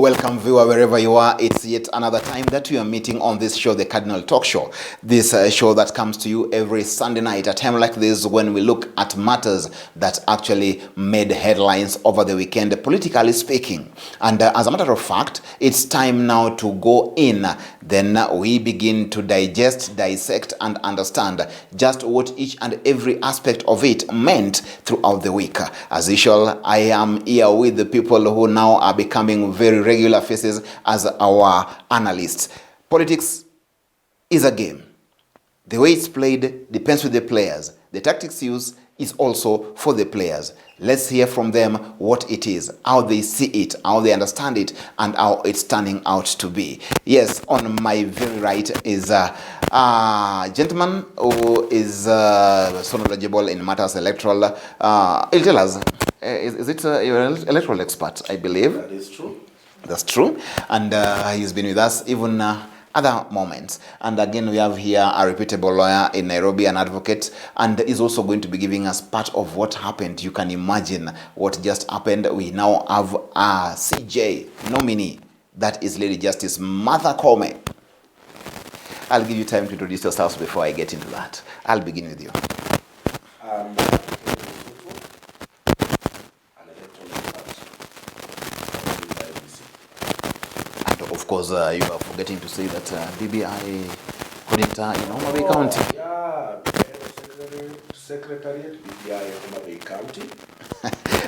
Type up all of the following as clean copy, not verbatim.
Welcome, viewer, wherever you are. It's yet another time that we are meeting on this show, the Cardinal Talk show. This show that comes to you every Sunday night, a time like this when we look at matters that actually made headlines over the weekend, politically speaking. And as a matter of fact, it's time now to go in. Then we begin to digest, dissect, and understand just what each and every aspect of it meant throughout the week. As usual, I am here with the people who now are becoming very regular faces as our analysts. Politics is a game. The way it's played depends with the players. The tactics used is also for the players. Let's hear from them what it is, how they see it, how they understand it, and how it's turning out to be. Yes, on my very right is a gentleman who is so knowledgeable in matters electoral. He'll tell us, is it you're an electoral expert, I believe? That is true. That's true. And he's been with us even other moments. And again, we have here a reputable lawyer in Nairobi, an advocate, and is also going to be giving us part of what happened. You can imagine what just happened. We now have a CJ nominee. That is Lady Justice Martha Koome. I'll give you time to introduce yourselves before I get into that. I'll begin with you. Of course, you are forgetting to say that BBI couldn't in Homa Bay County. Yeah, Secretariat BBI Homa Bay County.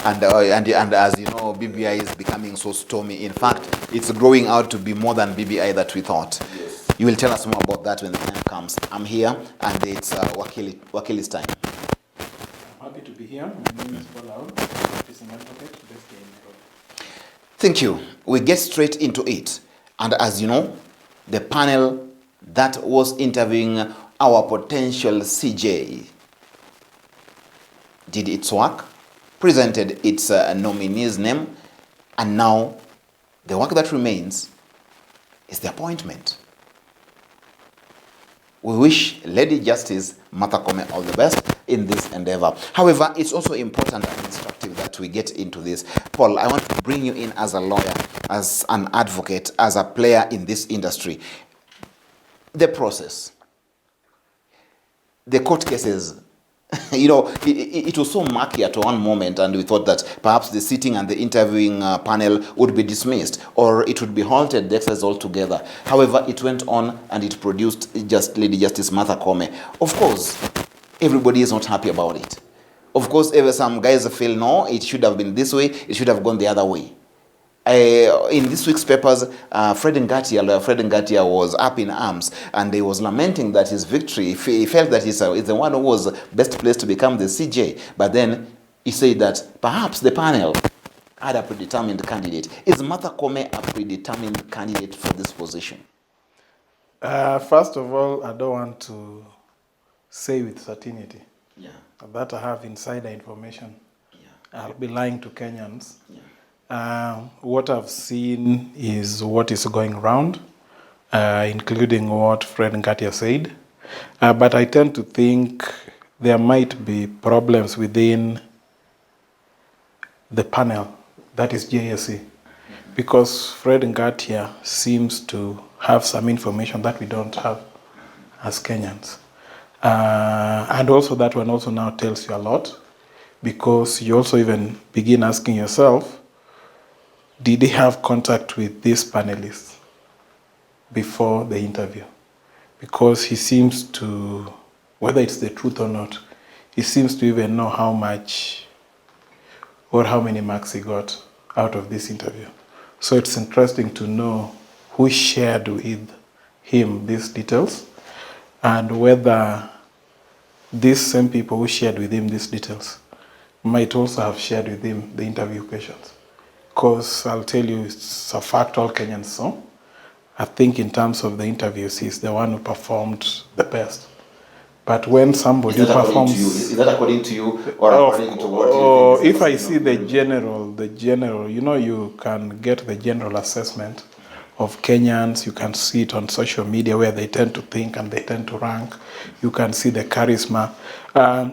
and as you know, BBI is becoming so stormy. In fact, it's growing out to be more than BBI that we thought. Yes. You will tell us more about that when the time comes. I'm here, and it's Wakili's time. I'm happy to be here. My name is Lolwe, practicing advocate based in Nairobi. Thank you. We get straight into it. And as you know, the panel that was interviewing our potential CJ did its work, presented its nominee's name, and now the work that remains is the appointment. We wish Lady Justice Martha Koome all the best in this endeavor. However, it's also important and instructive that we get into this. Paul, I want to bring you in as a lawyer, as an advocate, as a player in this industry. The process, the court cases, it was so murky at one moment, and we thought that perhaps the sitting and the interviewing panel would be dismissed, or it would be halted, the exercise altogether. However, it went on and it produced just Lady Justice Martha Koome. Of course, everybody is not happy about it. Of course, some guys feel, no, it should have been this way, it should have gone the other way. In this week's papers, Fred Ngatia was up in arms, and he was lamenting that his victory, he felt that he's the one who was best placed to become the CJ. But then he said that perhaps the panel had a predetermined candidate. Is Martha Koome a predetermined candidate for this position? First of all, I don't want to say with certainty that I have insider information. I'll be lying to Kenyans. What I've seen is what is going around, including what Fred Ngatia said. But I tend to think there might be problems within the panel, that is JSC, because Fred Ngatia seems to have some information that we don't have as Kenyans. And also that one also now tells you a lot, because you also even begin asking yourself, did he have contact with these panelists before the interview? Because he seems to, whether it's the truth or not, he seems to even know how much or how many marks he got out of this interview. So it's interesting to know who shared with him these details, and whether these same people who shared with him these details might also have shared with him the interview questions. Because I'll tell you, it's a fact all Kenyans saw. I think in terms of the interviews, he's the one who performed the best. But when somebody performs... Is that according to you, or according to what you think? If I see the general, you can get the general assessment of Kenyans. You can see it on social media where they tend to think and they tend to rank. You can see the charisma.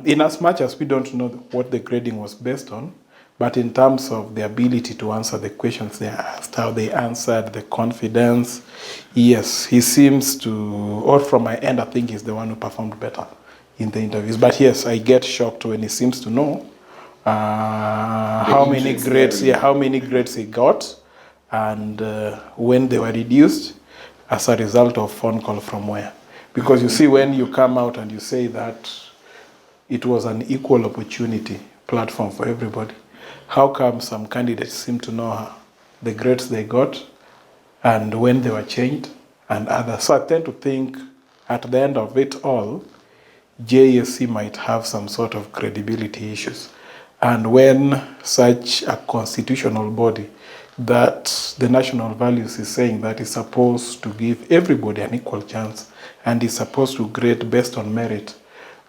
In as much as we don't know what the grading was based on, But in terms of the ability to answer the questions they asked, how they answered, the confidence, yes, he seems to, or from my end, I think he's the one who performed better in the interviews. But yes, I get shocked when he seems to know how many grades he got, and when they were reduced as a result of phone call from where. Because you see, when you come out and you say that it was an equal opportunity platform for everybody, how come some candidates seem to know the grades they got and when they were changed and others? So I tend to think at the end of it all, JSC might have some sort of credibility issues. And when such a constitutional body that the national values is saying that is supposed to give everybody an equal chance and is supposed to grade based on merit,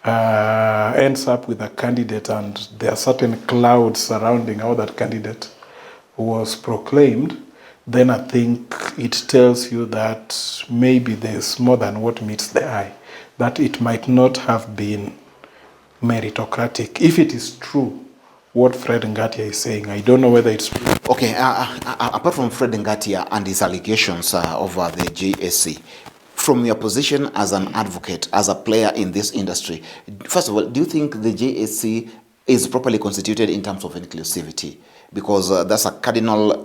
ends up with a candidate and there are certain clouds surrounding how that candidate was proclaimed, then I think it tells you that maybe there's more than what meets the eye, that it might not have been meritocratic. If it is true what Fred Ngatia is saying, I don't know whether it's true. Okay, apart from Fred Ngatia and his allegations over the JSC, from your position as an advocate, as a player in this industry, first of all, do you think the JSC is properly constituted in terms of inclusivity? Because that's a cardinal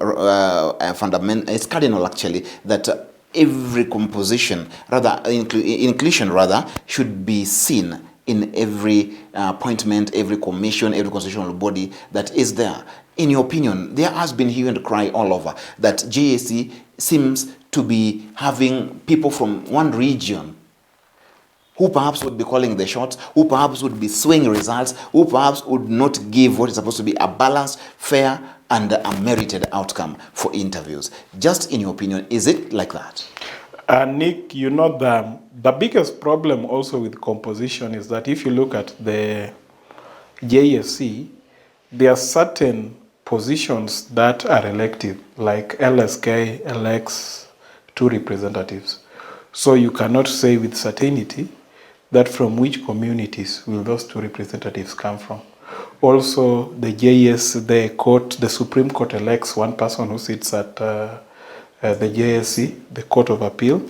fundament. It's cardinal actually that every composition, rather inclusion, rather should be seen in every appointment, every commission, every constitutional body that is there. In your opinion, there has been hue and cry all over that JSC seems to be having people from one region who perhaps would be calling the shots, who perhaps would be swaying results, who perhaps would not give what is supposed to be a balanced, fair, and a merited outcome for interviews. Just in your opinion, is it like that? Nick, you know, the biggest problem also with composition is that if you look at the JSC, there are certain positions that are elective, like LSK elects 2 representatives. So you cannot say with certainty that from which communities will those 2 representatives come from. Also, the JS, the Supreme Court elects 1 person who sits at the JSC, the Court of Appeal,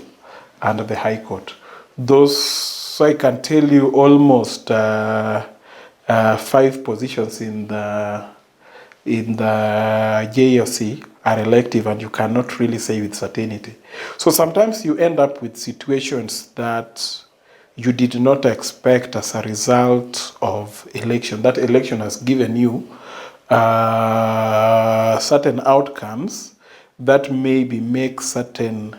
and the High Court. Those, so I can tell you almost 5 positions in the JSC are elective, and you cannot really say with certainty. So sometimes you end up with situations that you did not expect as a result of election. That election has given you certain outcomes that maybe make certain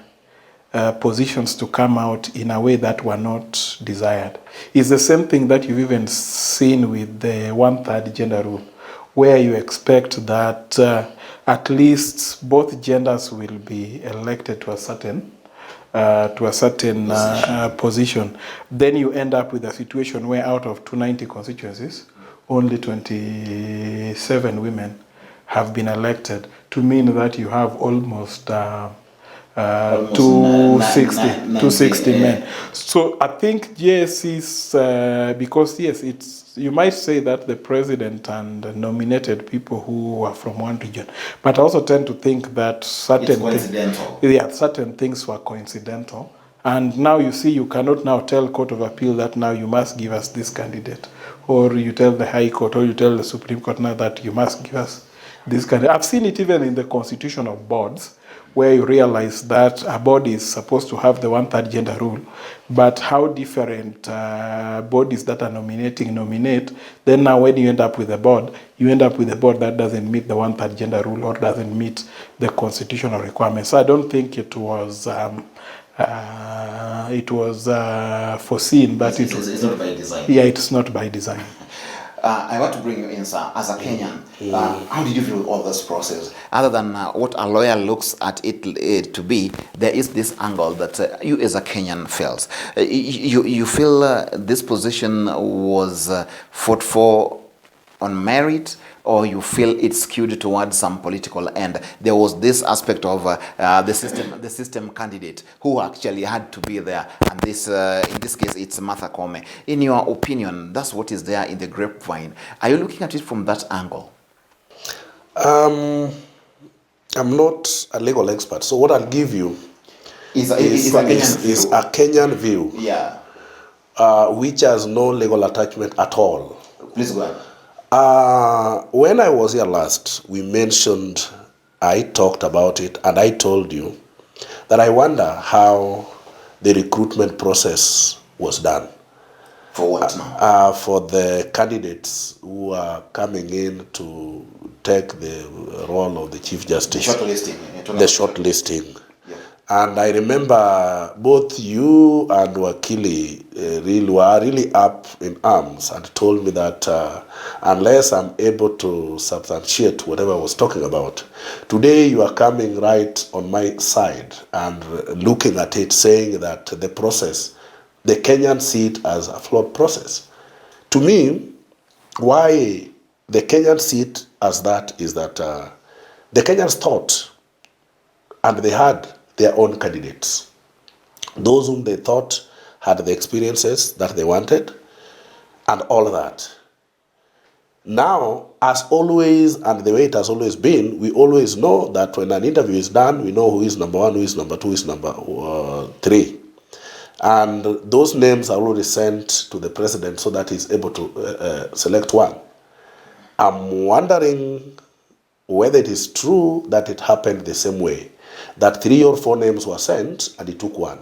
positions to come out in a way that were not desired. It's the same thing that you've even seen with the 1/3 gender rule, where you expect that at least both genders will be elected to a certain position. Then you end up with a situation where out of 290 constituencies, only 27 women have been elected, to mean that you have almost 260 men. So I think JSC's, because yes, you might say that the president and nominated people who are from one region, but I also tend to think that certain things were coincidental. And now you see, you cannot now tell Court of Appeal that now you must give us this candidate, or you tell the High Court, or you tell the Supreme Court now that you must give us this candidate. I've seen it even in the constitution of boards, where you realize that a body is supposed to have the 1/3 gender rule, but how different bodies that are nominate, then now when you end up with a board, you end up with a board that doesn't meet the 1/3 gender rule or doesn't meet the constitutional requirements. So I don't think it was foreseen that it's not by design. Yeah, it's not by design. I want to bring you in, sir, as a Kenyan. How did you feel with all this process? Other than what a lawyer looks at it to be, there is this angle that you as a Kenyan feels. You feel this position was fought for on merit, or you feel it's skewed towards some political end? There was this aspect of the system candidate who actually had to be there, and this in this case it's Martha Koome. In your opinion, that's what is there in the grapevine. Are you looking at it from that angle? I'm not a legal expert, so what I'll give you is a Kenyan view. Yeah. Which has no legal attachment at all. Please go ahead. When I was here last, I talked about it, and I told you that I wonder how the recruitment process was done. For what now? For the candidates who are coming in to take the role of the Chief Justice. The shortlisting. The shortlisting. Yeah. And I remember both you and Wakili were really up in arms and told me that unless I'm able to substantiate whatever I was talking about, today you are coming right on my side and looking at it, saying that the process, the Kenyans see it as a flawed process. To me, why the Kenyans see it as that is that the Kenyans thought, and they had their own candidates, those whom they thought had the experiences that they wanted, and all that. Now, as always, and the way it has always been, we always know that when an interview is done, we know who is number one, who is number two, who is number three. And those names are already sent to the president so that he's able to select one. I'm wondering whether it is true that it happened the same way, that 3 or 4 names were sent and he took one.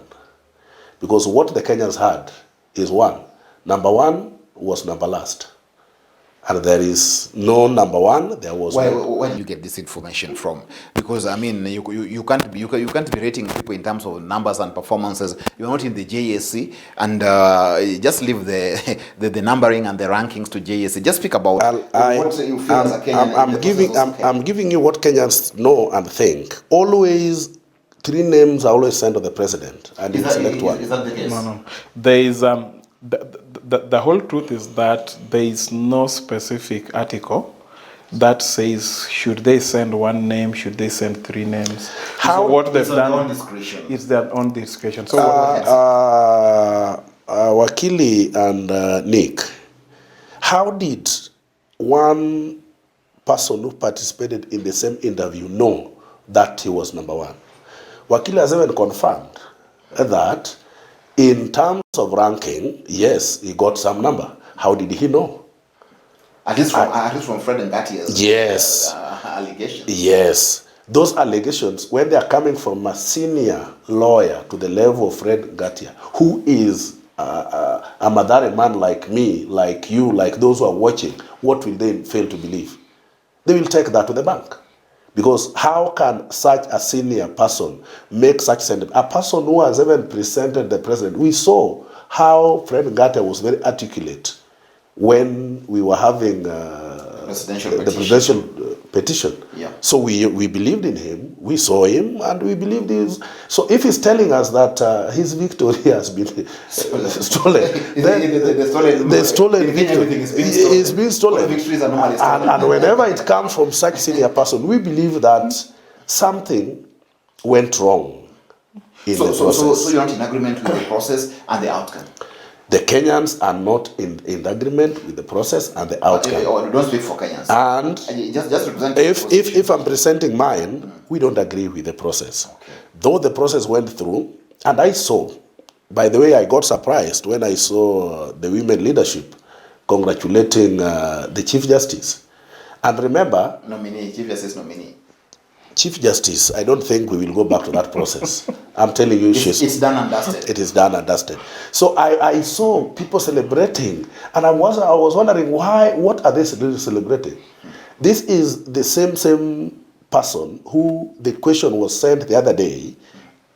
Because what the Kenyans had is one. Number one was number last. And there is no number one. There was where do you get this information from? Because I mean, you can't be rating people in terms of numbers and performances. You're not in the JSC, and just leave the numbering and the rankings to JSC. Just speak about what you feel as a Kenyan. I'm giving you what Kenyans know and think. Always, 3 names are always sent to the president, and you select one. Is that the case? No. There is the whole truth is that there is no specific article that says should they send 1 name, should they send 3 names. How what they've done? Own discretion. It's their own discretion. So Wakili and Nick, how did one person who participated in the same interview know that he was number one? Wakili has even confirmed that in terms of ranking, yes, he got some number. How did he know? At least from Fred and Ngatia's allegations. Yes. Those allegations, when they are coming from a senior lawyer to the level of Fred Ngatia, who is a Madare man like me, like you, like those who are watching, what will they fail to believe? They will take that to the bank. Because how can such a senior person make such statement? A person who has even presented the president. We saw how Fred Ngatia was very articulate when we were having the presidential petition. Yeah. So we believed in him, we saw him, and we believed his. So if he's telling us that his victory has been stolen, then the stolen victory is being stolen. And whenever it comes from such senior person, we believe that something went wrong in the process. So you're not in agreement with the process and the outcome? The Kenyans are not in agreement with the process and the outcome. Don't speak for Kenyans. And just represent if I'm presenting mine, we don't agree with the process. Okay. Though the process went through, and I saw, by the way, I got surprised when I saw the women leadership congratulating the Chief Justice. And remember... Chief Justice nominee. Chief Justice, I don't think we will go back to that process. I'm telling you, it's done and dusted. It is done and dusted. So I saw people celebrating, and I was wondering why. What are they really celebrating? This is the same person who the question was sent the other day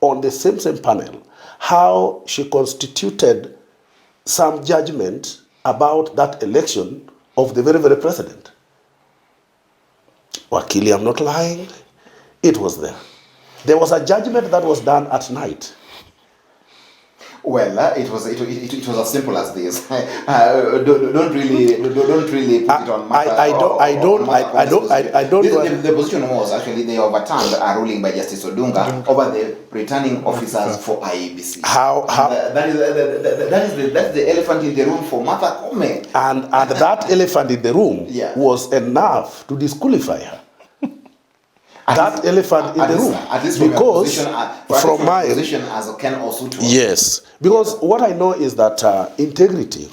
on the same panel, how she constituted some judgment about that election of the very president. Wakili, I'm not lying. It was there. There was a judgment that was done at night. Well, it was as simple as this. Don't really put it on matter. I don't. The position was actually they overturned a ruling by Justice Odunga over the returning officers for IEBC. That's the elephant in the room for Martha Koome. And that elephant in the room Yeah. was enough to disqualify her. that elephant in the room. At least from because from my position as a Ken Osutwa. Yes, because what I know is that integrity,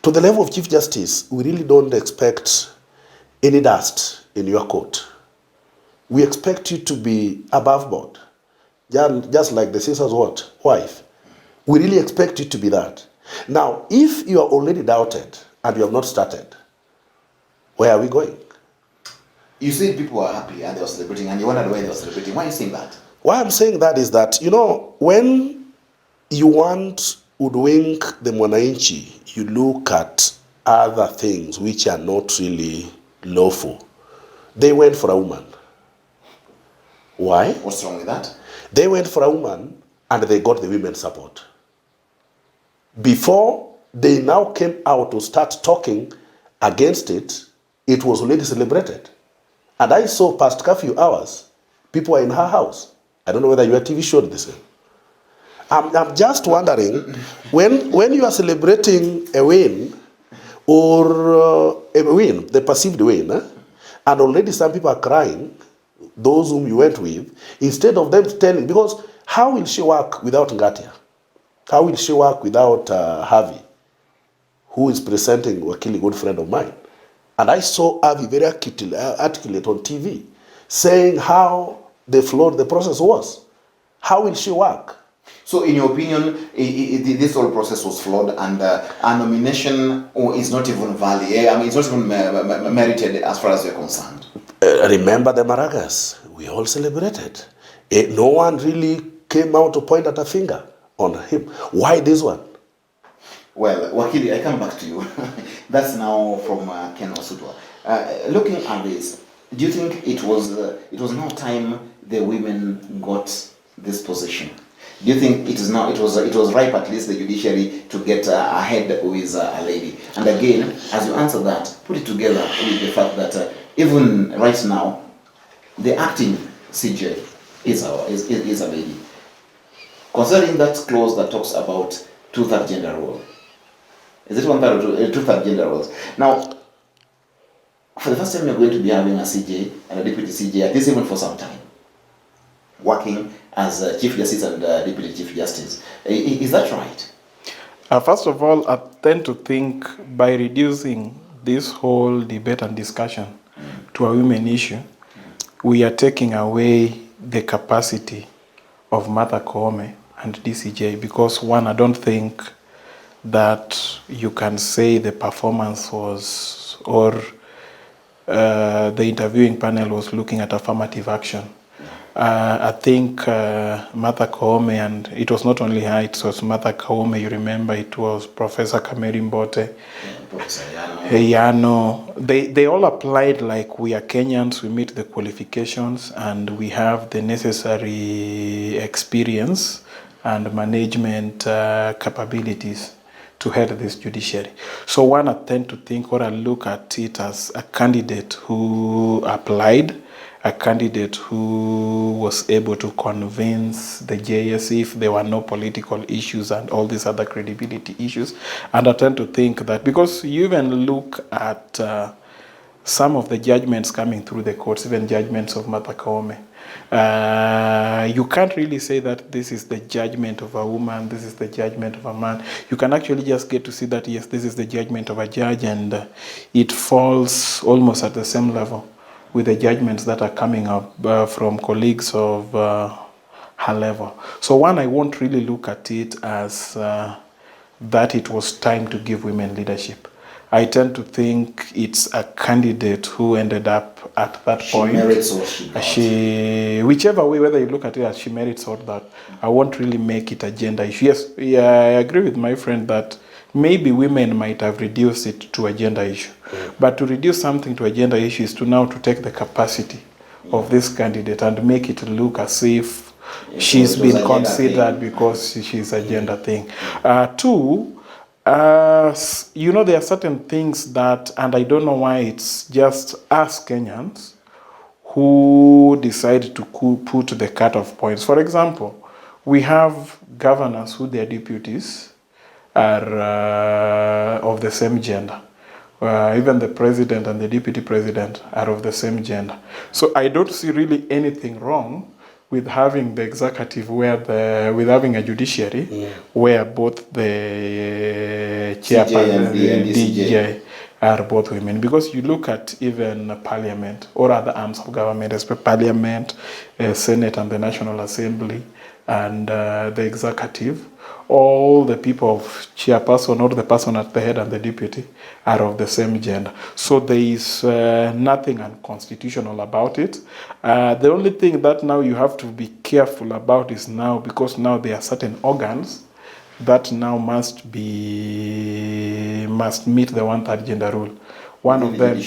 to the level of Chief Justice, we really don't expect any dust in your coat. We expect you to be above board, just like the sister's wife. We really expect you to be that. Now, if you are already doubted and you have not started, where are we going? You said people were happy and they were celebrating, and you wondered why they were celebrating. Why are you saying that? Why I'm saying that is that, when you want hoodwink the mwananchi, you look at other things which are not really lawful. They went for a woman. Why? What's wrong with that? They went for a woman and they got the women's support. Before they now came out to start talking against it, it was already celebrated. And I saw past curfew hours, people were in her house. I don't know whether your TV showed the same. I'm just wondering, when you are celebrating a win, or a win, the perceived win, and already some people are crying, those whom you went with, instead of them telling, because how will she work without Ngatia? How will she work without Harvey, who is presenting Wakili, good friend of mine? And I saw Harvey very articulate on TV, saying how the flawed the process was. How will she work? So in your opinion, this whole process was flawed, and a nomination is not even valid. I mean, it's not even merited as far as you're concerned. Remember the Maragas. We all celebrated. No one really came out to point at a finger on him. Why this one? Well, Wakili, I come back to you. That's now from Ken Osutwa. Looking at this, do you think it was now time the women got this position? Do you think it was ripe, at least the judiciary, to get ahead with a lady? And again, as you answer that, put it together with the fact that even right now, the acting CJ is a lady. Considering that clause that talks about 2/3 gender role, is it 1/3 or 2/3 gender roles? Now, for the first time, you're going to be having a CJ and a deputy CJ, at least even for some time, working as Chief Justice and Deputy Chief Justice. Is that right? First of all, I tend to think by reducing this whole debate and discussion to a women issue, we are taking away the capacity of Martha Koome and DCJ, because one, I don't think that you can say the performance was, or the interviewing panel was looking at affirmative action. I think Martha Koome, and it was not only her, it was Martha Koome, you remember, it was Professor Kameri Mbote, Professor Yano. They all applied like we are Kenyans, we meet the qualifications, and we have the necessary experience and management capabilities to head this judiciary. So one, I tend to think, or I look at it as a candidate who applied, a candidate who was able to convince the JSC if there were no political issues and all these other credibility issues. And I tend to think that because you even look at some of the judgments coming through the courts, even judgments of Martha Koome, you can't really say that this is the judgment of a woman, this is the judgment of a man. You can actually just get to see that, yes, this is the judgment of a judge, and it falls almost at the same level with the judgments that are coming up from colleagues of her level. So one, I won't really look at it as that it was time to give women leadership. I tend to think it's a candidate who ended up at that point. She merits or she does. Whichever way, whether you look at it as she merits or that, I won't really make it a gender issue. Yes, yeah, I agree with my friend that maybe women might have reduced it to a gender issue. But to reduce something to a gender issue is to now to take the capacity of this candidate and make it look as if she's been considered because she's a gender thing. Two, there are certain things that, and I don't know why it's just us Kenyans who decide to put the cut-off points. For example, we have governors who their deputies are of the same gender. Even the president and the deputy president are of the same gender. So I don't see really anything wrong with having the executive with having a judiciary where both the chairperson and the DGI are both women. Because you look at even parliament or other arms of government, especially parliament, Senate and the National Assembly, and the executive, all the people of chairperson or the person at the head and the deputy are of the same gender. So there is nothing unconstitutional about it. The only thing that now you have to be careful about is now, because now there are certain organs that now must meet the 1/3 gender rule. One of them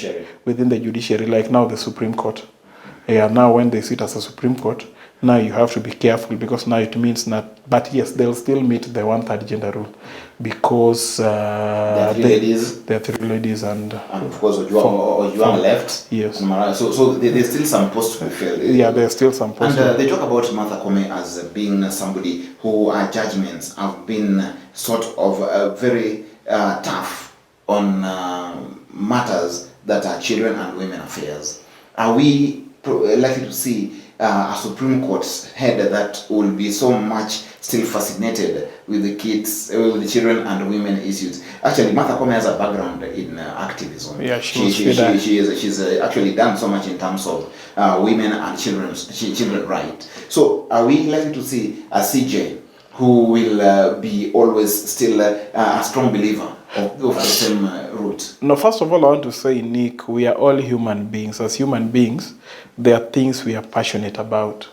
within the judiciary, like now the Supreme Court. Yeah, now when they sit as a Supreme Court, now you have to be careful, because now it means not, but yes, they'll still meet the 1/3 gender rule, because there are three ladies and of course Ojuang left. Yes. So there's still some posts to be filled. Yeah, there's still some posts. And they talk about Martha Koome as being somebody who her judgments have been sort of very tough on matters that are children and women affairs. Are we likely to see a Supreme Court head that will be so much still fascinated with the kids, with the children and women issues? Actually, Martha Koome has a background in activism. Yeah, she's actually done so much in terms of women and children right. So are we likely to see a CJ who will be always still a strong believer of the same route? No, first of all, I want to say, Nick, we are all human beings. As human beings, there are things we are passionate about,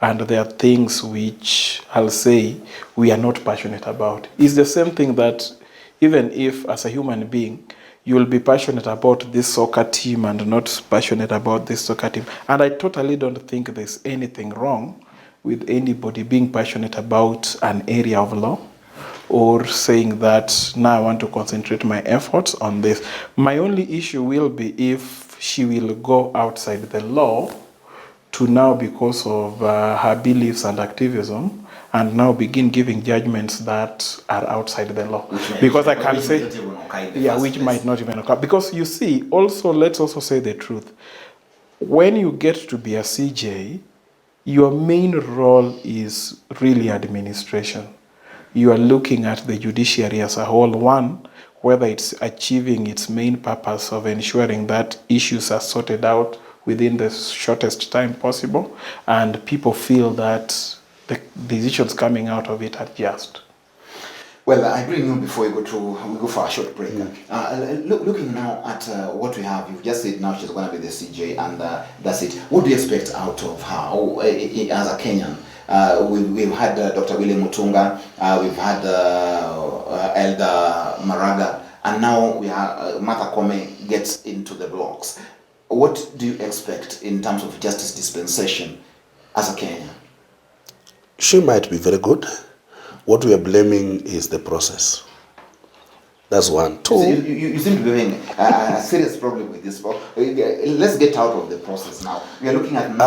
and there are things which I'll say we are not passionate about. It's the same thing that even if, as a human being, you will be passionate about this soccer team and not passionate about this soccer team. And I totally don't think there's anything wrong with anybody being passionate about an area of law, or saying that now I want to concentrate my efforts on this. My only issue will be if she will go outside the law to now, because of her beliefs and activism, and now begin giving judgments that are outside the law. Because I can say, which might not even occur. Because you see, also, let's also say the truth. When you get to be a CJ, your main role is really administration. You are looking at the judiciary as a whole, one, whether it's achieving its main purpose of ensuring that issues are sorted out within the shortest time possible, and people feel that the decisions coming out of it are just. Well, I bring you before we go for a short break. Looking now at what we have, you've just said now she's going to be the CJ, and that's it. What do you expect out of her as a Kenyan? We've had Dr. William Mutunga, we've had Elder Maraga, and now we have Martha Koome gets into the blocks. What do you expect in terms of justice dispensation as a Kenyan? She might be very good. What we are blaming is the process. That's one. Two. You seem to be having a serious problem with this. Let's get out of the process now. We are looking at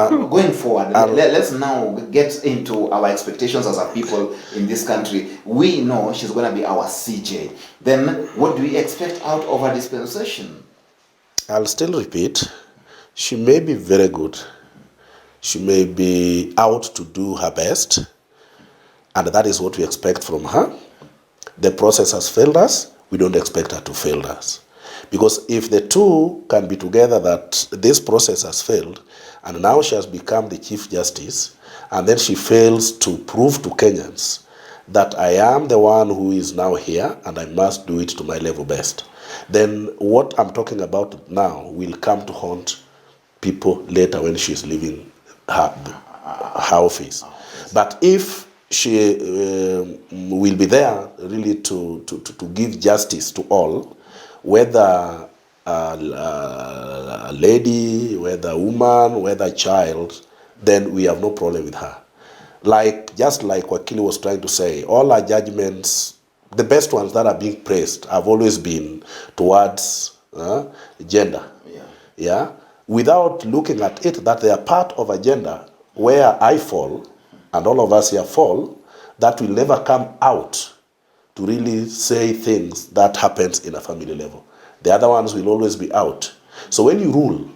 going forward. Let's now get into our expectations as a people in this country. We know she's going to be our CJ. Then what do we expect out of her dispensation? I'll still repeat. She may be very good. She may be out to do her best. And that is what we expect from her. The process has failed us. We don't expect her to fail us. Because if the two can be together, that this process has failed, and now she has become the Chief Justice, and then she fails to prove to Kenyans that I am the one who is now here, and I must do it to my level best, then what I'm talking about now will come to haunt people later when she's leaving her office. But if she will be there really to give justice to all, whether a lady, whether a woman, whether a child, then we have no problem with her. Just like Okello was trying to say, all our judgments, the best ones that are being praised, have always been towards gender. Yeah? Without looking at it, that they are part of a gender where I fall, and all of us here fall, that will never come out to really say things that happens in a family level. the other ones will always be out. So when you rule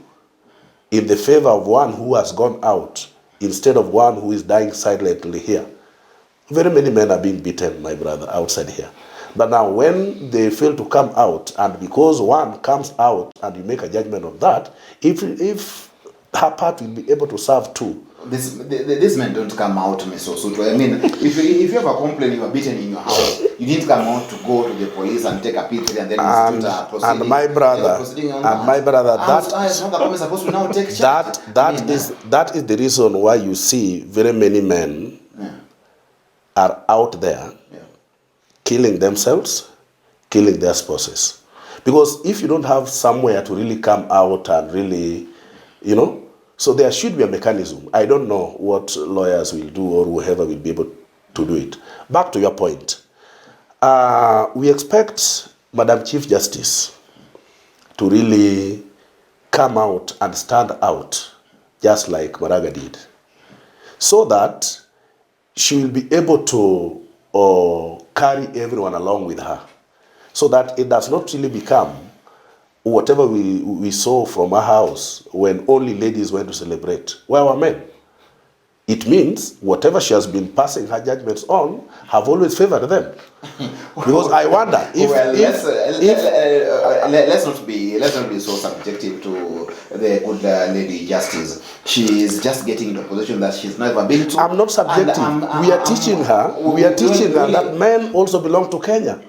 in the favor of one who has gone out instead of one who is dying silently here, very many men are being beaten, my brother, outside here. But now when they fail to come out, and because one comes out and you make a judgment on that, if her part will be able to serve two. These men don't come out, Mr. Soto. I mean, if you have a complaint, you are beaten in your house, you didn't come out to go to the police and take a picture and then institute a proceeding. And my brother, that is the reason why you see very many men are out there killing themselves, killing their spouses. Because if you don't have somewhere to really come out and really, so there should be a mechanism. I don't know what lawyers will do or whoever will be able to do it. Back to your point. We expect Madam Chief Justice to really come out and stand out just like Maraga did, so that she will be able to carry everyone along with her, so that it does not really become whatever we saw from her house when only ladies went to celebrate. Where were men? It means whatever she has been passing her judgments on have always favored them. Because I wonder if let's not be so subjective to the good lady justice. She is just getting into a position that she's never been to. I'm not subjective. We are teaching her that men also belong to Kenya.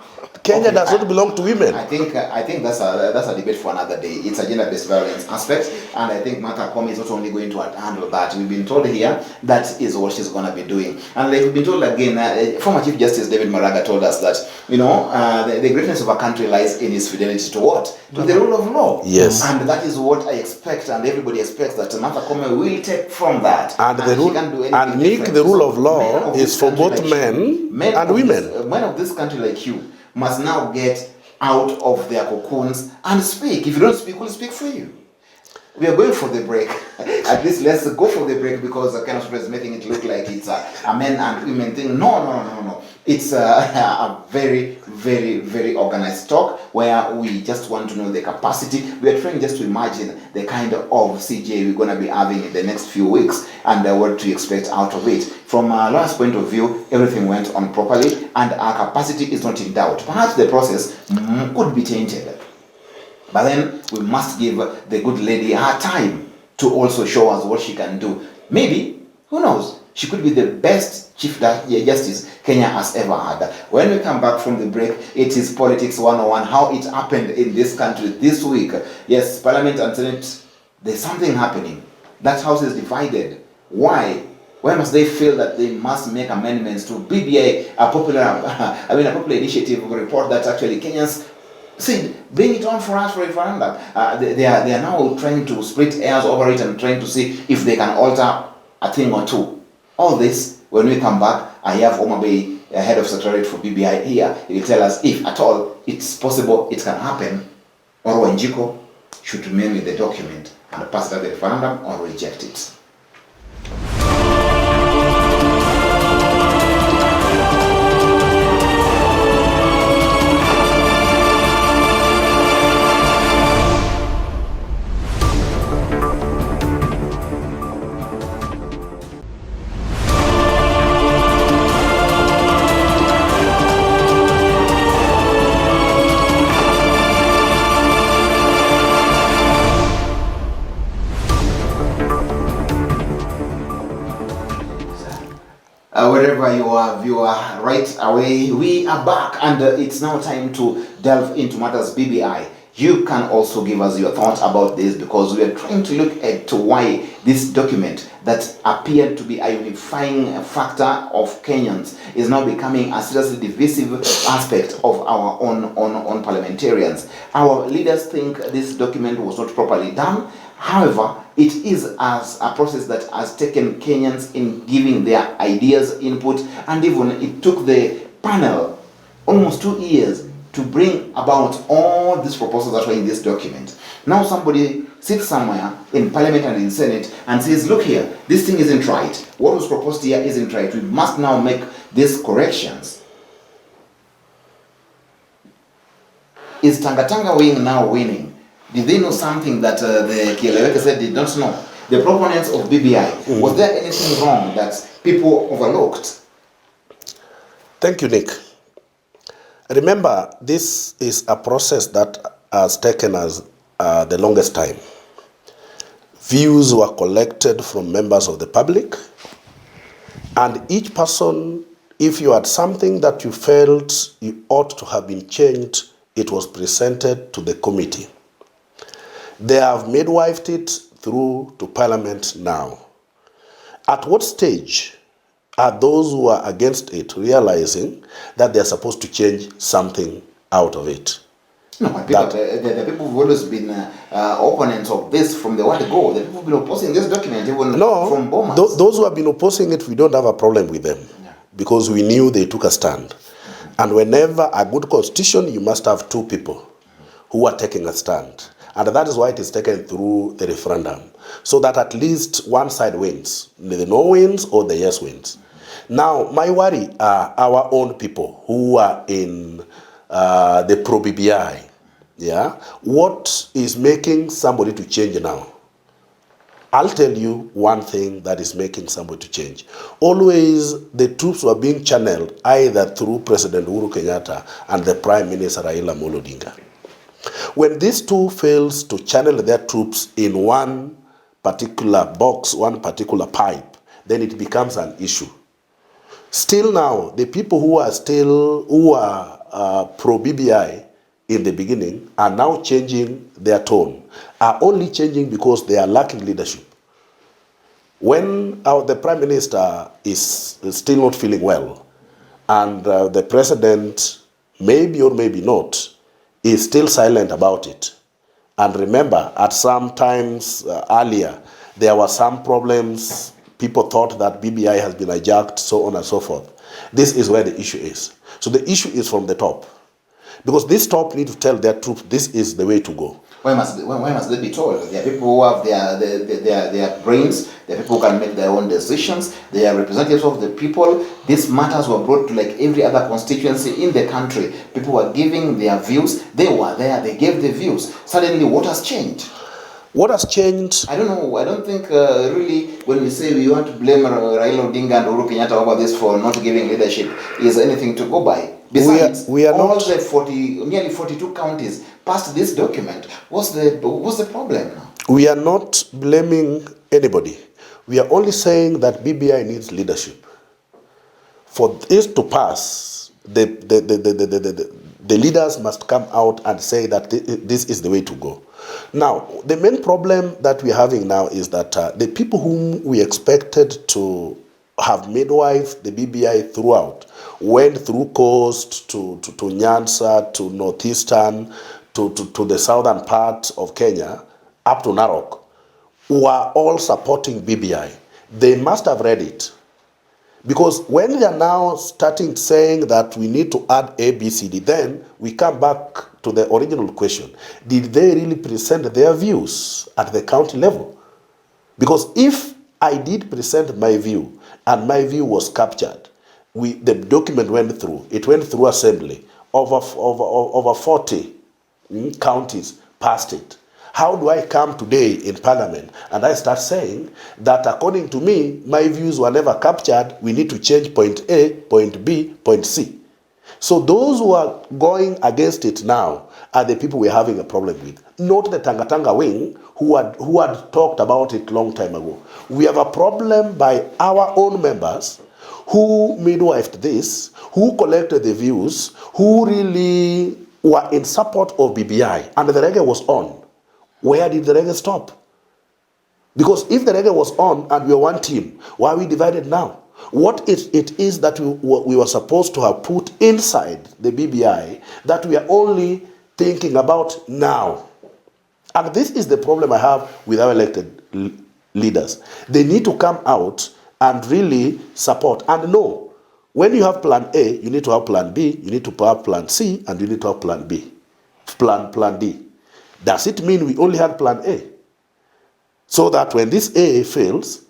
Kenya does not belong to women. I think that's a debate for another day. It's a gender-based violence aspect, and I think Martha Koome is not only going to handle that. We've been told here that is what she's going to be doing, and like we've been told again, former Chief Justice David Maraga told us that the greatness of a country lies in its fidelity to what? To the rule of law. Yes, and that is what I expect, and everybody expects that Martha Koome will take from that. And the rule and Nick, the rule of law is for both men and women. Men of this country like you must now get out of their cocoons and speak. If you don't speak, we'll speak for you. We are going for the break. At least let's go for the break, because the kind of is making it look like it's a men and women thing. No. It's a very, very, very organized talk where we just want to know the capacity. We are trying just to imagine the kind of CJ we're going to be having in the next few weeks and what to expect out of it. From our last point of view, everything went on properly and our capacity is not in doubt. Perhaps the process could be tainted. But then we must give the good lady her time to also show us what she can do. Maybe, who knows, she could be the best Chief Justice Kenya has ever had. When we come back from the break, it is Politics 101, how it happened in this country this week. Yes, Parliament and Senate, there's something happening. That house is divided. Why? Why must they feel that they must make amendments to BBI, a popular initiative report that actually Kenyans said, bring it on for us for referendum. They are now trying to split hairs over it and trying to see if they can alter a thing or two. All this, when we come back, I have Omar Bey, head of secretariat for BBI here. He will tell us if at all it's possible, it can happen, or Wanjiko should remain with the document and pass it at the referendum or reject it. Wherever you are, viewer, right away, we are back, and it's now time to delve into matters BBI. You can also give us your thoughts about this, because we are trying to look at why this document that appeared to be a unifying factor of Kenyans is now becoming a seriously divisive aspect of our own parliamentarians. Our leaders think this document was not properly done. However, it is as a process that has taken Kenyans in giving their ideas, input, and even it took the panel almost 2 years to bring about all these proposals that were in this document. Now somebody sits somewhere in Parliament and in Senate and says, look here, this thing isn't right. What was proposed here isn't right. We must now make these corrections. Is Tanga wing now winning? Did they know something that the Kieleweke said they don't know? The proponents of BBI, was there anything wrong that people overlooked? Thank you, Nick. Remember, this is a process that has taken us the longest time. Views were collected from members of the public, and each person, if you had something that you felt you ought to have been changed, it was presented to the committee. They have midwifed it through to Parliament now. At what stage are those who are against it realizing that they're supposed to change something out of it? No, the people who've always been opponents of this from the word go. The people who've been opposing this document, even from Bomas. Those who have been opposing it, we don't have a problem with them, because we knew they took a stand. And whenever a good constitution, you must have two people who are taking a stand. And that is why it is taken through the referendum, so that at least one side wins. The no wins or the yes wins. Now, my worry are our own people who are in the pro-BBI. Yeah? What is making somebody to change now? I'll tell you one thing that is making somebody to change. Always the troops were being channeled either through President Uhuru Kenyatta and the Prime Minister Raila Amolo Odinga. When these two fails to channel their troops in one particular box, one particular pipe, then it becomes an issue. Still now, the people who are pro-BBI in the beginning are now changing their tone, are only changing because they are lacking leadership. When the Prime Minister is still not feeling well, and the President, maybe or maybe not, is still silent about it. And remember, at some times earlier, there were some problems. People thought that BBI has been hijacked, so on and so forth. This is where the issue is. So the issue is from the top. Because this top need to tell their troops this is the way to go. Why must they be told? There are people who have their brains, there are people who can make their own decisions, they are representatives of the people. These matters were brought to like every other constituency in the country. People were giving their views, they were there, they gave the views. Suddenly what has changed? What has changed? I don't know. I don't think really when we say we want to blame Raila Odinga and Uhuru Kenyatta over this for not giving leadership is anything to go by. Besides, we are all not, the nearly 42 counties passed this document. What's the problem now? We are not blaming anybody. We are only saying that BBI needs leadership. For this to pass, the leaders must come out and say that this is the way to go. Now, the main problem that we're having now is that the people whom we expected to have midwife the BBI throughout went through coast to Nyanza, to northeastern, to the southern part of Kenya, up to Narok, who are all supporting BBI. They must have read it. Because when they are now starting saying that we need to add A, B, C, D, then we come back to the original question. Did they really present their views at the county level? Because if I did present my view and my view was captured, the document went through. It went through assembly. Over 40 counties passed it. How do I come today in Parliament and I start saying that according to me, my views were never captured, we need to change point A, point B, point C. So those who are going against it now are the people we're having a problem with, not the Tanga wing who had talked about it long time ago. We have a problem by our own members who midwifed this, who collected the views, who really were in support of BBI, and the reggae was on. Where did the reggae stop? Because if the reggae was on and we were one team, why are we divided now? What it is that we were supposed to have put inside the BBI that we are only thinking about now. And this is the problem I have with our elected leaders. They need to come out and really support. And no, when you have plan A, you need to have plan B, you need to have plan C, and you need to have plan B, plan D. Does it mean we only had plan A? So that when this A fails,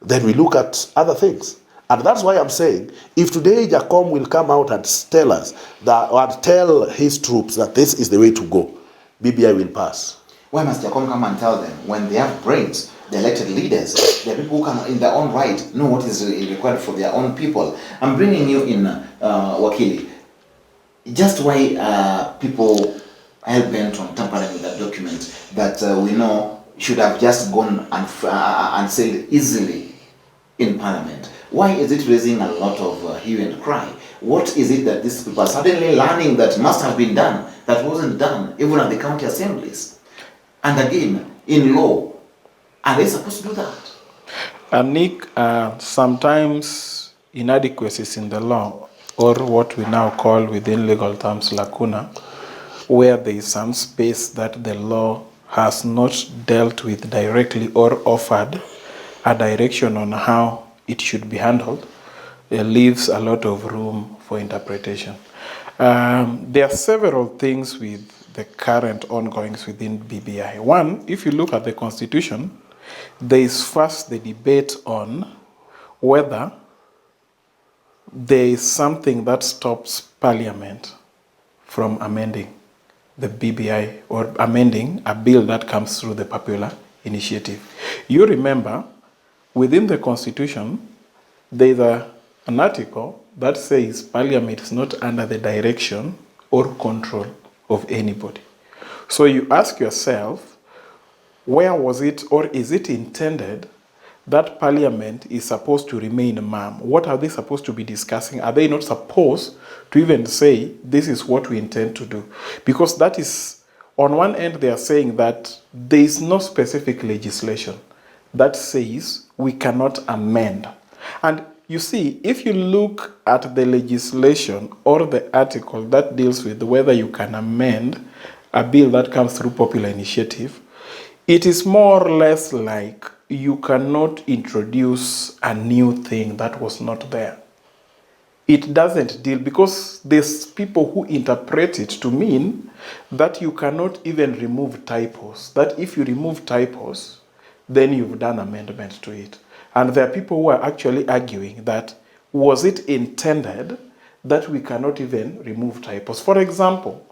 then we look at other things. And that's why I'm saying, if today Jacom will come out and tell us that, or tell his troops that this is the way to go, BBI will pass. Why must Jacom come and tell them when they have brains, the elected leaders, the people who can, in their own right, know what is required for their own people? I'm bringing you in, Wakili. Just why people hell bent on tampering with that document that we know should have just gone and sailed easily in Parliament. Why is it raising a lot of hue and cry? What is it that these people are suddenly learning that must have been done, that wasn't done, even at the county assemblies? And again, in law, are they supposed to do that? Nick, sometimes inadequacies in the law, or what we now call within legal terms lacuna, where there is some space that the law has not dealt with directly or offered a direction on how it should be handled, it leaves a lot of room for interpretation. There are several things with the current ongoings within BBI. One, if you look at the Constitution, there is first the debate on whether there is something that stops Parliament from amending the BBI or amending a bill that comes through the popular initiative. You remember, within the Constitution, there is an article that says Parliament is not under the direction or control of anybody. So you ask yourself, where was it, or is it intended that Parliament is supposed to remain mum? What are they supposed to be discussing? Are they not supposed to even say, this is what we intend to do? Because that is, on one end, they are saying that there is no specific legislation that says we cannot amend. And you see, if you look at the legislation or the article that deals with whether you can amend a bill that comes through popular initiative, it is more or less like you cannot introduce a new thing that was not there. It doesn't deal, because there's people who interpret it to mean that you cannot even remove typos. That if you remove typos, then you've done amendment to it. And there are people who are actually arguing that, was it intended that we cannot even remove typos? For example,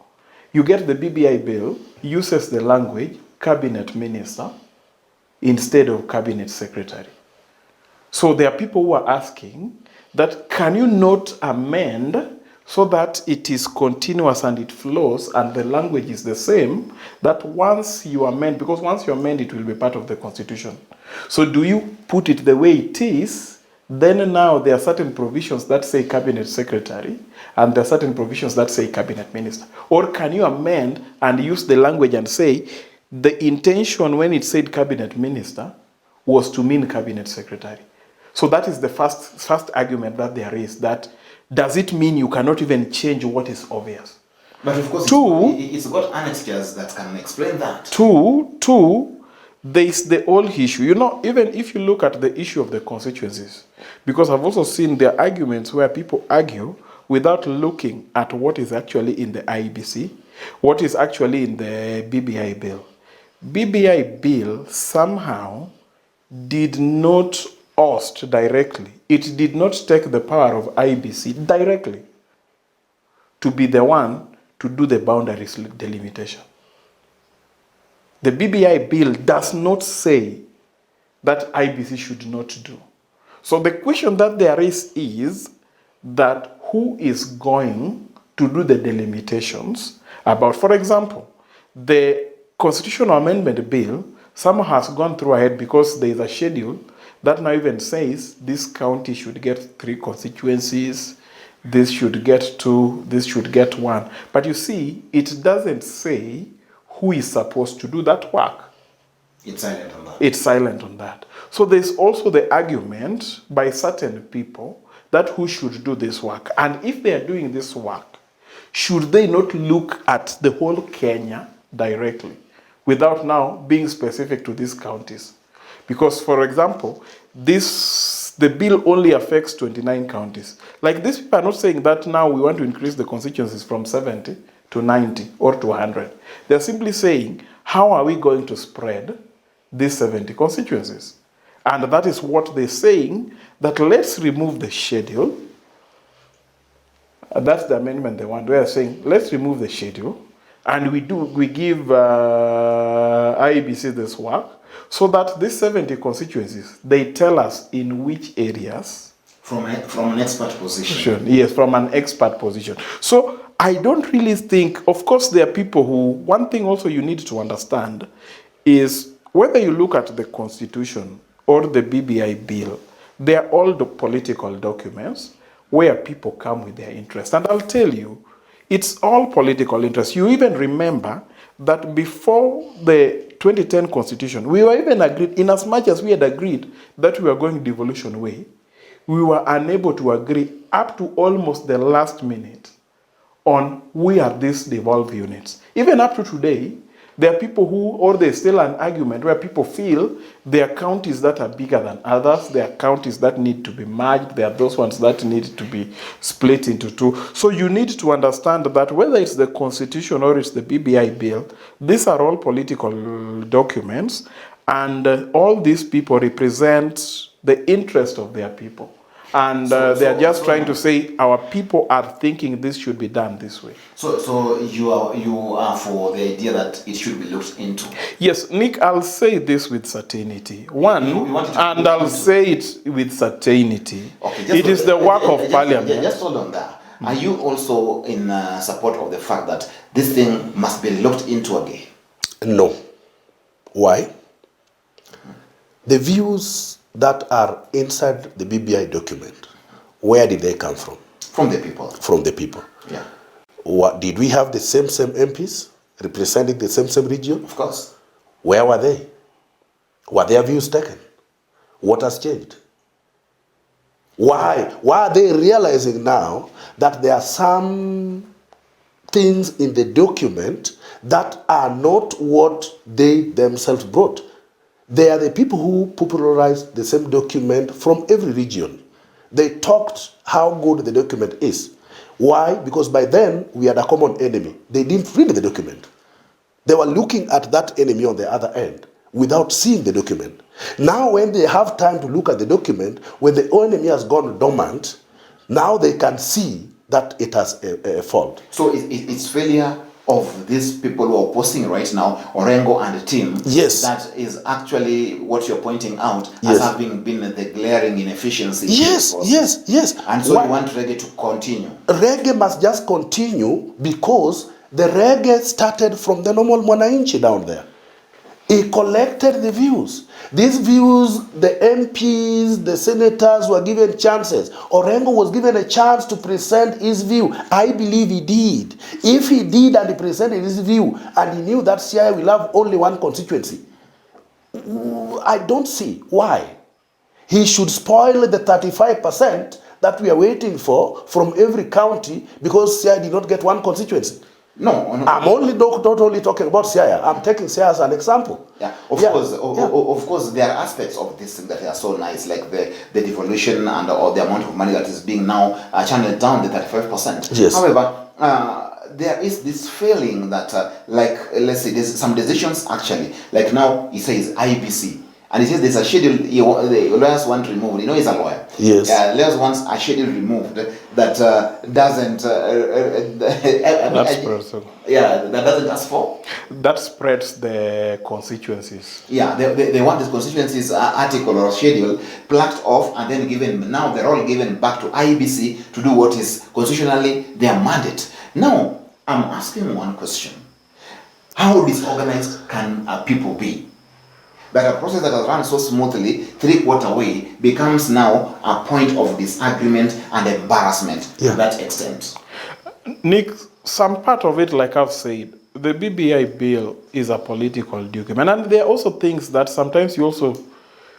you get the BBI bill, uses the language cabinet minister instead of cabinet secretary. So there are people who are asking that, can you not amend so that it is continuous and it flows and the language is the same, that once you amend, because once you amend it will be part of the Constitution. So do you put it the way it is, then now there are certain provisions that say cabinet secretary and there are certain provisions that say cabinet minister? Or can you amend and use the language and say, the intention when it said cabinet minister was to mean cabinet secretary? So that is the first argument that there is, that does it mean you cannot even change what is obvious? But of course, it's got annexures that can explain that. Two, there is the old issue. You know, even if you look at the issue of the constituencies, because I've also seen there are arguments where people argue without looking at what is actually in the IEBC, what is actually in the BBI bill. BBI bill somehow did not oust directly. It did not take the power of IEBC directly to be the one to do the boundaries delimitation. The BBI bill does not say that IEBC should not do. So the question that there is that who is going to do the delimitations about, for example, the constitutional amendment bill somehow has gone through ahead because there is a schedule that now even says this county should get 3 constituencies, this should get 2, this should get 1. But you see, it doesn't say who is supposed to do that work. It's silent on that. It's silent on that. So there's also the argument by certain people that who should do this work. And if they are doing this work, should they not look at the whole Kenya directly without now being specific to these counties? Because, for example, the bill only affects 29 counties. Like, these people are not saying that now we want to increase the constituencies from 70 to 90 or to 100. They're simply saying, how are we going to spread these 70 constituencies? And that is what they're saying, that let's remove the schedule. That's the amendment they want. They are saying, let's remove the schedule, and we give IEBC this work, so that these 70 constituencies, they tell us in which areas. From an expert position. Yes, from an expert position. So I don't really think, of course, there are people who, one thing also you need to understand is whether you look at the Constitution or the BBI bill, they are all the political documents where people come with their interest. And I'll tell you, it's all political interest. You even remember that before the 2010 Constitution, we were even agreed, in as much as we had agreed that we were going devolution way, we were unable to agree up to almost the last minute on who are these devolved units. Even up to today, there are people who, or there's still an argument where people feel there are counties that are bigger than others, there are counties that need to be merged, there are those ones that need to be split into two. So you need to understand that whether it's the Constitution or it's the BBI bill, these are all political documents, and all these people represent the interest of their people. And they are just trying to say our people are thinking this should be done this way. So you are for the idea that it should be looked into? Yes, Nick, I'll say this with certainty. I'll say it with certainty. Okay, it is the work of Parliament. Just hold on there. Are you also in support of the fact that this thing must be looked into again? No. Why? The views that are inside the BBI document, where did they come from? From the people. From the people. Yeah. What, did we have the same MPs representing the same region? Of course. Where were they? Were their views taken? What has changed? Why are they realizing now that there are some things in the document that are not what they themselves brought? They are the people who popularized the same document from every region. They talked how good the document is. Why? Because by then, we had a common enemy. They didn't read the document. They were looking at that enemy on the other end without seeing the document. Now, when they have time to look at the document, when the enemy has gone dormant, now they can see that it has a fault. So it's failure of these people who are opposing right now, Orengo and the team, yes, that is actually what you're pointing out yes, as having been the glaring inefficiency. Yes. And so you want reggae to continue? Reggae must just continue because the reggae started from the normal Mwananchi down there. He collected the views. These views, the MPs, the senators were given chances. Orengo was given a chance to present his view. I believe he did. If he did and he presented his view and he knew that CI will have only one constituency, I don't see why he should spoil the 35% that we are waiting for from every county because CI did not get one constituency. No. I'm only not only talking about Siaya. I'm taking Siaya as an example. Yeah, of course, there are aspects of this thing that are so nice, like the devolution and or the amount of money that is being now channeled down the 35%. Yes. However, there is this feeling that, like, let's say, there's some decisions actually, like now he says IBC. And he says there's a schedule the lawyers want removed. You know, he's a lawyer. Yes. Lawyers want a schedule removed that doesn't. That's personal. Yeah, that doesn't ask for. That spreads the constituencies. Yeah, they want the constituencies article or schedule plucked off and then given. Now they're all given back to IBC to do what is constitutionally their mandate. Now I'm asking one question: how disorganized can people be? That a process that has run so smoothly, 3/4 way, becomes now a point of disagreement and embarrassment to that extent. Nick, some part of it, like I've said, the BBI bill is a political document. And there are also things that sometimes you also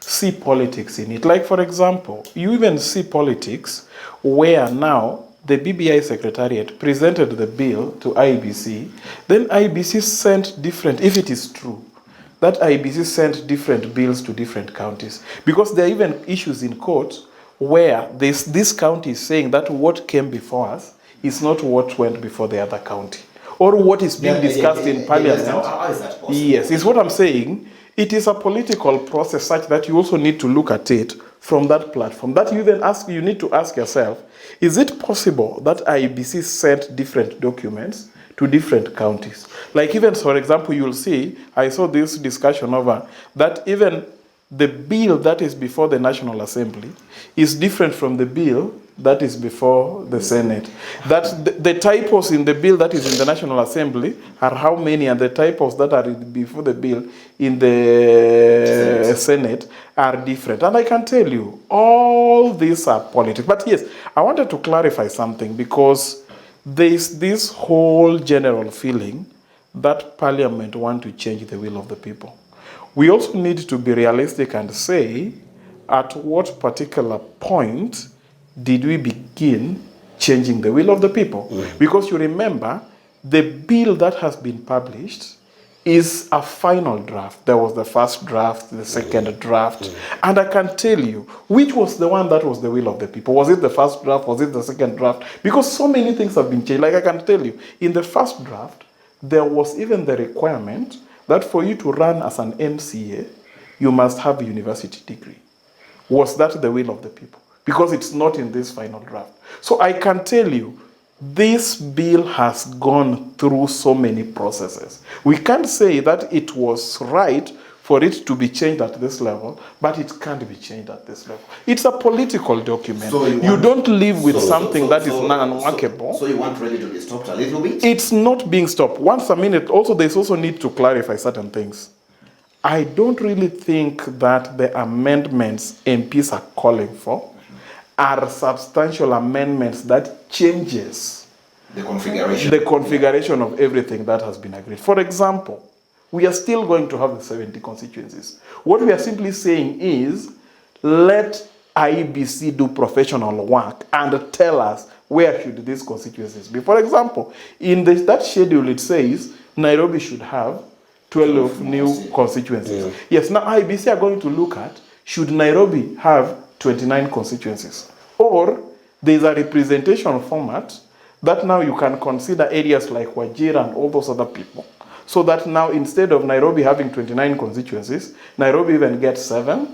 see politics in it. Like, for example, you even see politics where now the BBI Secretariat presented the bill to IBC, then IBC sent different, if it is true, that IBC sent different bills to different counties. Because there are even issues in court where this county is saying that what came before us is not what went before the other county. Or what is being discussed in Parliament. How is that possible? Yes, it's what I'm saying. it is a political process such that you also need to look at it from that platform. That you need to ask yourself, is it possible that IEBC sent different documents to different counties? Like even, for example, you'll see, I saw this discussion over that even the bill that is before the National Assembly is different from the bill that is before the Senate. That the typos in the bill that is in the National Assembly are how many, and the typos that are before the bill in the Senate are different. And I can tell you, all these are politics. But yes, I wanted to clarify something, because there is this whole general feeling that Parliament want to change the will of the people. We also need to be realistic and say, at what particular point did we begin changing the will of the people? Because you remember, the bill that has been published is a final draft. There was the first draft, the second draft, and I can tell you, which was the one that was the will of the people? Was it the first draft? Was it the second draft? Because so many things have been changed. Like I can tell you, in the first draft, there was even the requirement that for you to run as an MCA, you must have a university degree. Was that the will of the people? Because it's not in this final draft. So I can tell you, this bill has gone through so many processes. We can't say that it was right for it to be changed at this level, but it can't be changed at this level. It's a political document. So you don't live with something that is non-workable. So you want really to be stopped a little bit? It's not being stopped. Once a minute, also there's also need to clarify certain things. I don't really think that the amendments MPs are calling for are substantial amendments that changes the configuration of everything that has been agreed. For example, we are still going to have the 70 constituencies. What we are simply saying is, let IEBC do professional work and tell us where should these constituencies be. For example, in that schedule it says Nairobi should have 12 new constituencies. Yes, now IEBC are going to look at, should Nairobi have 29 constituencies? Or there's a representation format that now you can consider areas like Wajir and all those other people. So that now instead of Nairobi having 29 constituencies, Nairobi even gets 7.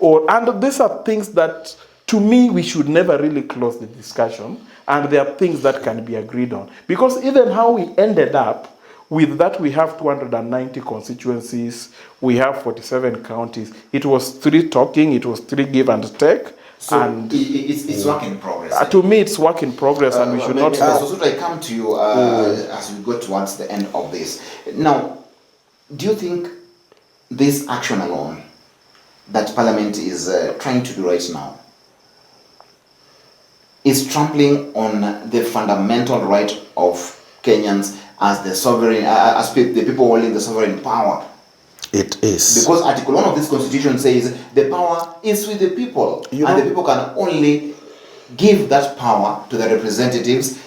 And these are things that, to me, we should never really close the discussion. And there are things that can be agreed on. Because even how we ended up with that, we have 290 constituencies, we have 47 counties. It was 3 talking, it was 3 give and take. So and it's work in progress. To me, it's work in progress, and we should not stop. So I come to you as we go towards the end of this. Now, do you think this action alone that Parliament is trying to do right now is trampling on the fundamental right of Kenyans as the sovereign, as the people holding the sovereign power? It is. Because Article 1 of this Constitution says the power is with the people. And the people can only give that power to the representatives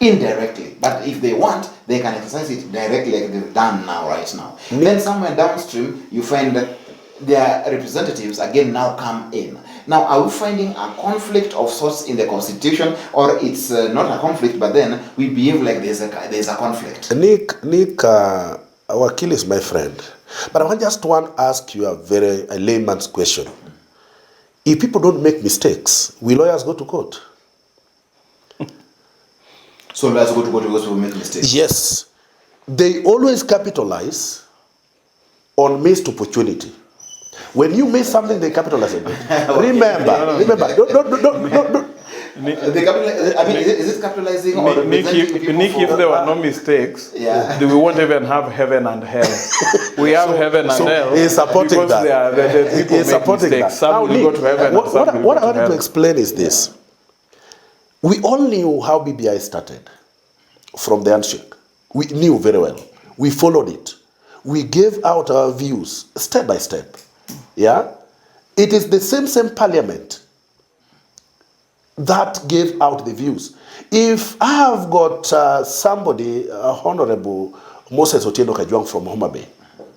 indirectly. But if they want, they can exercise it directly like they've done now, right now. Then somewhere downstream, you find that their representatives again now come in. Now, are we finding a conflict of sorts in the Constitution, or it's not a conflict, but then we behave like there's a conflict? Nick, Okello is my friend. But I just want to ask you a layman's question. If people don't make mistakes, will lawyers go to court? So lawyers go to court because people make mistakes? Yes. They always capitalize on missed opportunity. When you miss something, they capitalize on it. Remember. Don't. Is it capitalizing or Nick, if there were no mistakes, we won't even have heaven and hell. We have heaven and hell. He's supporting that. He's supporting that. Some will go to heaven. What I wanted to explain is this. We all knew how BBI started from the handshake. We knew very well. We followed it. We gave out our views step by step. Yeah? It is the same parliament that gave out the views. If I have got somebody, Honorable Moses Otieno Kajwang from Homa Bay,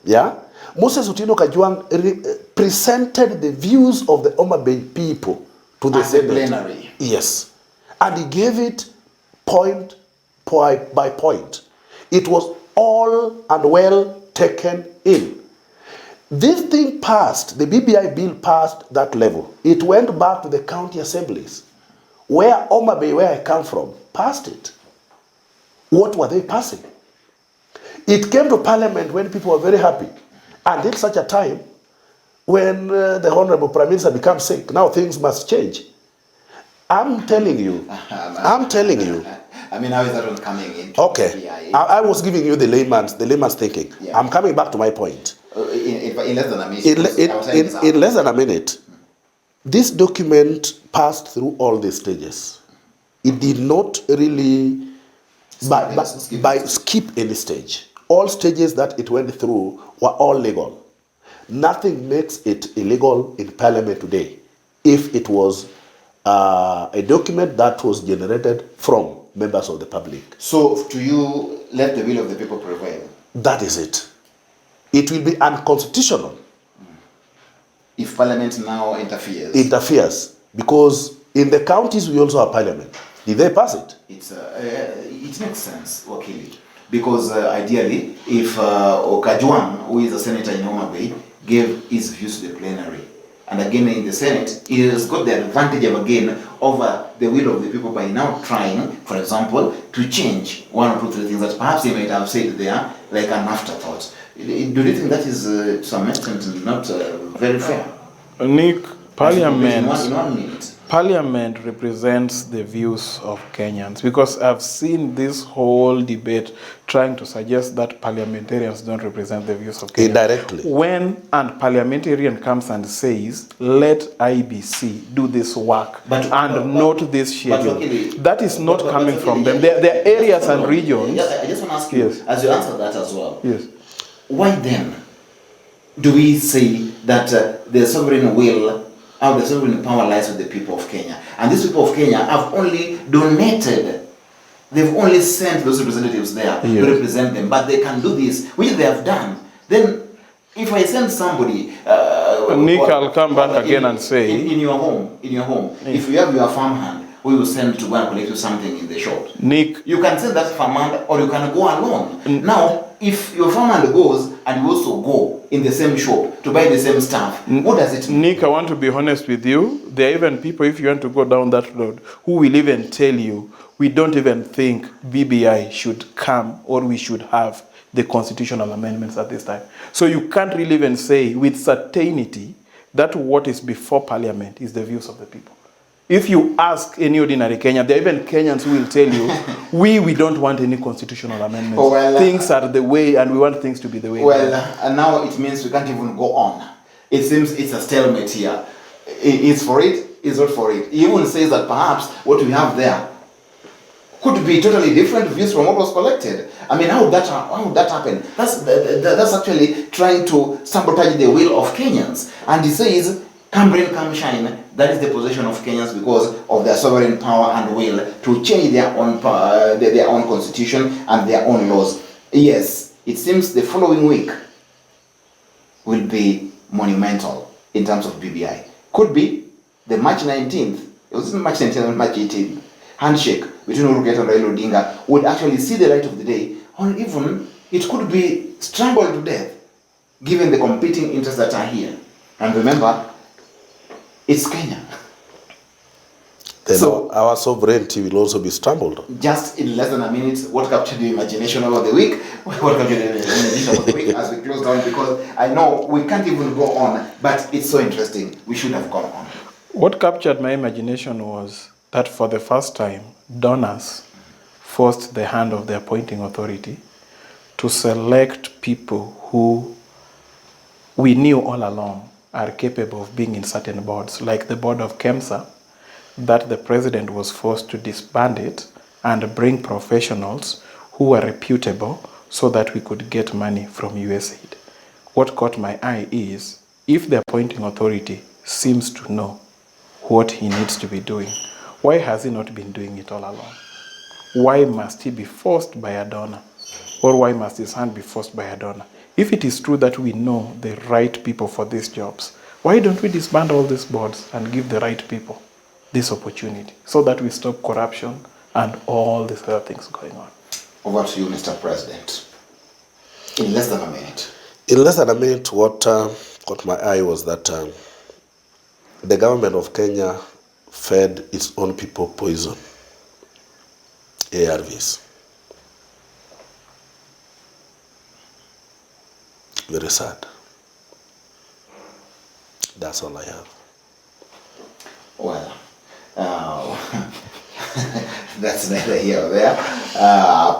yeah? Moses Otieno Kajwang presented the views of the Homa Bay people to the Senate. Plenary. Yes. And he gave it point by point. It was all and well taken in. This thing passed, the BBI bill passed that level. It went back to the county assemblies, where Oma Bay, where I come from, passed it. What were they passing? It came to parliament when people were very happy. And at such a time, when the Honorable Prime Minister becomes sick, now things must change. I'm telling you. I mean, how is that one coming in? Okay. I was giving you the layman's thinking. Yeah. I'm coming back to my point. In less than a minute. In less than a minute, this document passed through all the stages. It did not really skip any stage. All stages that it went through were all legal. Nothing makes it illegal in Parliament today if it was a document that was generated from members of the public. So, to you, let the will of the people prevail. That is it. It will be unconstitutional if Parliament now interferes. Interferes, because in the counties we also have Parliament. Did they pass it? It makes sense, Okello, because ideally, if Okajuan, who is a senator in Homa Bay, gave his views to the plenary, and again in the Senate, he has got the advantage of again over the will of the people by now trying, for example, to change one or two, three things that perhaps he might have said there like an afterthought. Do you think that is to some extent not very fair? Nick, Parliament. In one minute. Parliament represents the views of Kenyans, because I've seen this whole debate trying to suggest that parliamentarians don't represent the views of Kenyans. Indirectly. When a parliamentarian comes and says, let IBC do this work not this schedule, that is not coming from them. There are areas and regions. I just want to ask you, as you answer that as well, yes. Why then do we say that the sovereign will how the sovereign power lies with the people of Kenya? And these people of Kenya have only donated, they've only sent those representatives there to represent them, but they can do this, which they have done. Then, if I send somebody, Nick, I'll come back again and say, in your home, if you have your farmhand, we will send to go and collect you something in the shop. Nick, you can send that farmhand, or you can go alone. Now, if your farmhand goes and you also go in the same shop to buy the same stuff, what does it mean? Nick, I want to be honest with you. There are even people, if you want to go down that road, who will even tell you, we don't even think BBI should come or we should have the constitutional amendments at this time. So you can't really even say with certainty that what is before Parliament is the views of the people. If you ask any ordinary Kenyan, there are even Kenyans who will tell you, we don't want any constitutional amendments. Things are the way, and we want things to be the way. And now it means we can't even go on. It seems it's a stalemate here. It's for it, it's not for it. He even says that perhaps what we have there could be totally different views from what was collected. I mean, how would that happen? That's actually trying to sabotage the will of Kenyans. And he says, come rain, come shine, that is the position of Kenyans because of their sovereign power and will to change their own constitution and their own laws. Yes, it seems the following week will be monumental in terms of BBI. Could be the March 19th, it was March 19th or March 18th, handshake between Uhuru Kenyatta and Raila Odinga would actually see the light of the day, or even it could be strangled to death, given the competing interests that are here. And remember, it's Kenya. Then so our sovereignty will also be strangled. Just in less than a minute, what captured your imagination over the week? What captured your imagination over the week as we close down? Because I know we can't even go on, but it's so interesting. We should have gone on. What captured my imagination was that for the first time, donors forced the hand of the appointing authority to select people who we knew all along are capable of being in certain boards, like the board of KEMSA, that the president was forced to disband it and bring professionals who were reputable so that we could get money from USAID. What caught my eye is, if the appointing authority seems to know what he needs to be doing, why has he not been doing it all along? Why must he be forced by a donor? Or why must his hand be forced by a donor? If it is true that we know the right people for these jobs, why don't we disband all these boards and give the right people this opportunity so that we stop corruption and all these other things going on? Over to you, Mr. President. In less than a minute. In less than a minute, what caught my eye was that the government of Kenya fed its own people poison, ARVs. Very sad. That's all I have. Well, that's neither here or there.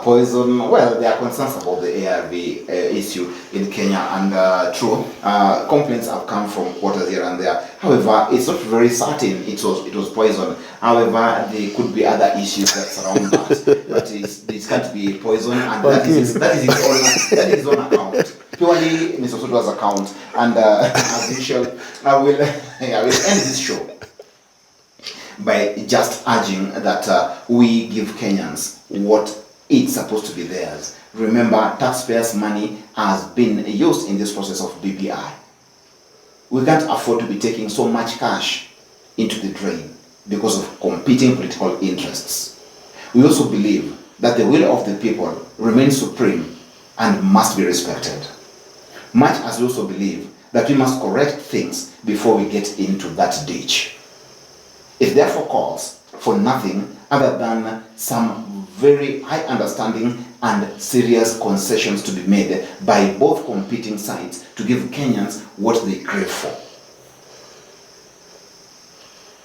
Poison, well, there are concerns about the ARV issue in Kenya, and true, complaints have come from quarters here and there. However, it's not very certain it was poison. However, there could be other issues that surround that, but it can't be poison, and that is his own account. Purely Mr. Soto's account, and as usual, I will end this show by just urging that we give Kenyans what it's supposed to be theirs. Remember, taxpayers' money has been used in this process of BBI. We can't afford to be taking so much cash into the drain because of competing political interests. We also believe that the will of the people remains supreme and must be respected. Much as we also believe that we must correct things before we get into that ditch. It therefore calls for nothing other than some very high understanding and serious concessions to be made by both competing sides to give Kenyans what they crave for.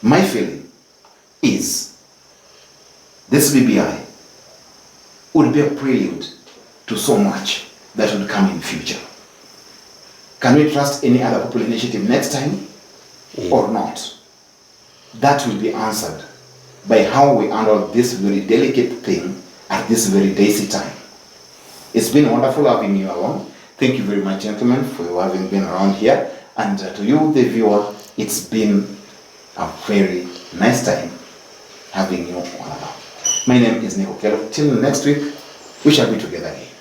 My feeling is this BBI would be a prelude to so much that will come in future. Can we trust any other popular initiative next time or not? That will be answered by how we handle this very delicate thing at this very dicey time. It's been wonderful having you along. Thank you very much, gentlemen, for having been around here. And to you, the viewer, it's been a very nice time having you all around. My name is Okello. Till next week, we shall be together again.